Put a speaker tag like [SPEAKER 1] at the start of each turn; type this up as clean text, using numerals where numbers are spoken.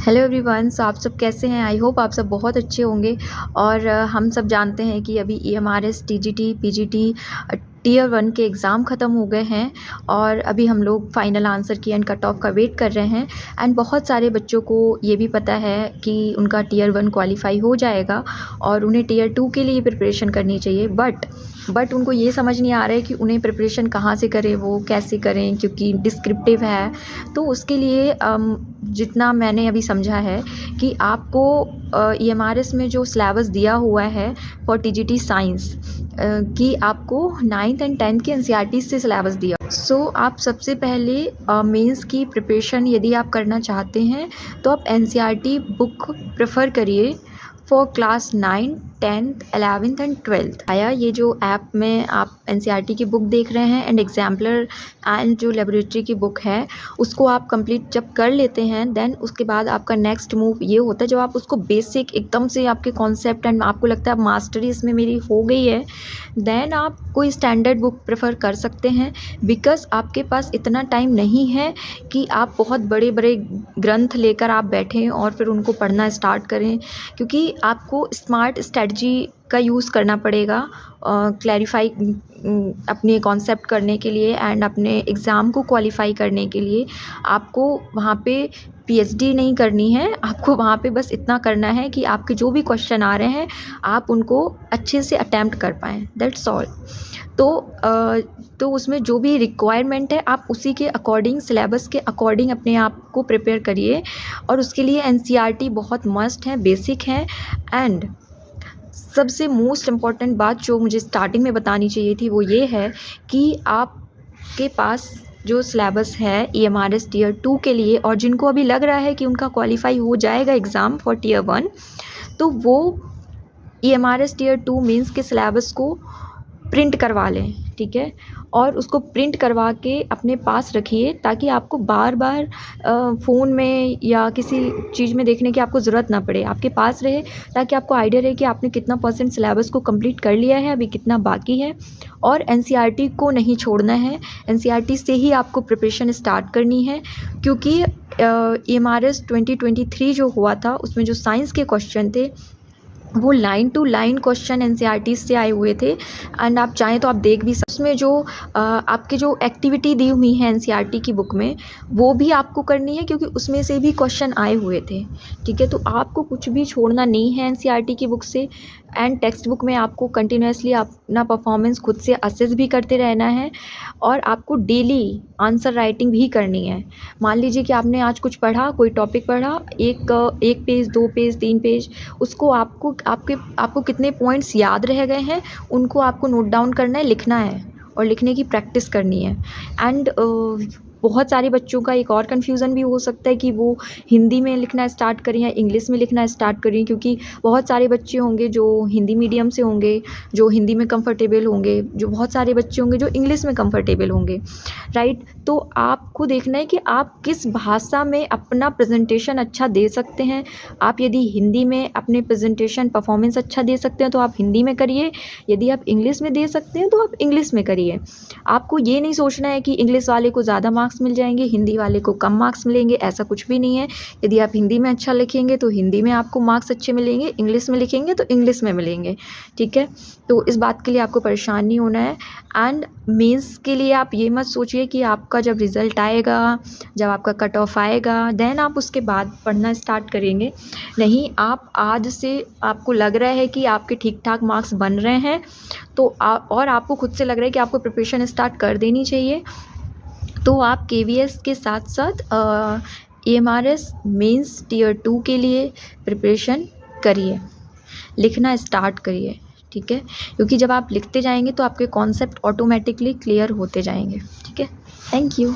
[SPEAKER 1] Hello everyone. सो आप सब कैसे हैं? आई होप आप सब बहुत अच्छे होंगे। और हम सब जानते हैं कि अभी EMRS TGT PGT टियर 1 के एग्ज़ाम ख़त्म हो गए हैं और अभी हम लोग फाइनल आंसर की एंड कट ऑफ का वेट कर रहे हैं। एंड बहुत सारे बच्चों को ये भी पता है कि उनका टियर 1 क्वालिफाई हो जाएगा और उन्हें टियर 2 के लिए प्रिपरेशन करनी चाहिए। बट उनको ये समझ नहीं आ रहा है कि उन्हें प्रिपरेशन कहाँ से करें, वो कैसे करें, क्योंकि डिस्क्रिप्टिव है। तो उसके लिए जितना मैंने अभी समझा है कि आपको EMRS में जो सिलेबस दिया हुआ है फॉर TGT साइंस कि आपको 9th एंड 10th के NCERT से सिलेबस दिया। सो आप सबसे पहले मेंस की प्रिपरेशन यदि आप करना चाहते हैं तो आप NCERT बुक प्रेफर करिए for class 9, 10th, 11th and 12th। आया ये जो ऐप में आप NCERT की बुक देख रहे हैं एंड एग्जाम्पलर एंड जो लेबोरेटरी की बुक है उसको आप कंप्लीट जब कर लेते हैं देन उसके बाद आपका नेक्स्ट मूव ये होता है जब आप उसको बेसिक एकदम से आपके कॉन्सेप्ट एंड आपको लगता है मास्टरी इसमें मेरी हो गई है, देन आप कोई स्टैंडर्ड बुक प्रेफर कर सकते हैं। बिकॉज आपके पास इतना टाइम नहीं है कि आप बहुत बड़े बड़े ग्रंथ लेकर आप बैठें और फिर उनको पढ़ना स्टार्ट करें, क्योंकि आपको स्मार्ट स्ट्रेटजी का यूज़ करना पड़ेगा क्लैरिफाई अपने कॉन्सेप्ट करने के लिए एंड अपने एग्ज़ाम को क्वालिफाई करने के लिए। आपको वहाँ पे PhD नहीं करनी है, आपको वहाँ पे बस इतना करना है कि आपके जो भी क्वेश्चन आ रहे हैं आप उनको अच्छे से अटैम्प्ट कर पाएँ, दैट्स ऑल। तो उसमें जो भी रिक्वायरमेंट है आप उसी के अकॉर्डिंग सिलेबस के अकॉर्डिंग अपने आप को प्रिपेयर करिए और उसके लिए NCERT बहुत मस्ट है, बेसिक है। एंड सबसे मोस्ट इम्पॉर्टेंट बात जो मुझे स्टार्टिंग में बतानी चाहिए थी वो ये है कि आपके पास जो सिलेबस है EMRS टियर 2 के लिए और जिनको अभी लग रहा है कि उनका क्वालिफाई हो जाएगा एग्ज़ाम फॉर टियर 1, तो वो EMRS टियर 2 मेंस के सिलेबस को प्रिंट करवा लें, ठीक है, और उसको प्रिंट करवा के अपने पास रखिए ताकि आपको बार बार फ़ोन में या किसी चीज़ में देखने की आपको ज़रूरत ना पड़े, आपके पास रहे ताकि आपको आइडिया रहे कि आपने कितना % सिलेबस को कंप्लीट कर लिया है, अभी कितना बाकी है। और NCERT को नहीं छोड़ना है, NCERT से ही आपको प्रिपरेशन स्टार्ट करनी है, क्योंकि EMRS 2023 जो हुआ था उसमें जो साइंस के क्वेश्चन थे वो line to line question NCERT से आए हुए थे। एंड आप चाहें तो आप देख भी उसमें जो आपके जो एक्टिविटी दी हुई है NCERT की बुक में वो भी आपको करनी है, क्योंकि उसमें से भी क्वेश्चन आए हुए थे, ठीक है। तो आपको कुछ भी छोड़ना नहीं है NCERT की बुक से। एंड टेक्स्ट बुक में आपको कंटिन्यूसली अपना परफॉर्मेंस खुद से असेस भी करते रहना है और आपको डेली आंसर राइटिंग भी करनी है। मान लीजिए कि आपने आज कुछ पढ़ा, कोई टॉपिक पढ़ा, एक पेज, 2 पेज, 3 पेज, उसको आपको कितने पॉइंट्स याद रह गए हैं उनको आपको नोट डाउन करना है, लिखना है और लिखने की प्रैक्टिस करनी है। एंड बहुत सारे बच्चों का एक और कन्फ्यूज़न भी हो सकता है कि वो हिंदी में लिखना स्टार्ट करें या इंग्लिश में लिखना स्टार्ट करें, क्योंकि बहुत सारे बच्चे होंगे जो हिंदी मीडियम से होंगे, जो हिंदी में कंफर्टेबल होंगे, जो बहुत सारे बच्चे होंगे जो इंग्लिश में कंफर्टेबल होंगे, राइट। तो आपको देखना है कि आप किस भाषा में अपना प्रेजेंटेशन अच्छा दे सकते हैं। आप यदि हिंदी में अपने प्रेजेंटेशन परफॉर्मेंस अच्छा दे सकते हैं तो आप हिंदी में करिए, यदि आप इंग्लिश में दे सकते हैं तो आप इंग्लिश में करिए। आपको ये नहीं सोचना है कि इंग्लिश वाले को ज़्यादा मार्क्स मिल जाएंगे, हिंदी वाले को कम मार्क्स मिलेंगे, ऐसा कुछ भी नहीं है। यदि आप हिंदी में अच्छा लिखेंगे तो हिंदी में आपको मार्क्स अच्छे मिलेंगे, इंग्लिश में लिखेंगे तो इंग्लिश में मिलेंगे, ठीक है। तो इस बात के लिए आपको परेशान नहीं होना है। एंड मेंस के लिए आप ये मत सोचिए कि आपका जब रिज़ल्ट आएगा, जब आपका कट ऑफ आएगा देन आप उसके बाद पढ़ना स्टार्ट करेंगे। नहीं, आप आज से आपको लग रहा है कि आपके ठीक ठाक मार्क्स बन रहे हैं तो और आपको खुद से लग रहा है कि आपको प्रिपरेशन स्टार्ट कर देनी चाहिए, तो आप KVS के साथ साथ EMRS मेंस टियर 2 के लिए प्रिपरेशन करिए, लिखना स्टार्ट करिए, ठीक है। क्योंकि जब आप लिखते जाएंगे तो आपके कॉन्सेप्ट ऑटोमेटिकली क्लियर होते जाएंगे, ठीक है। Thank you.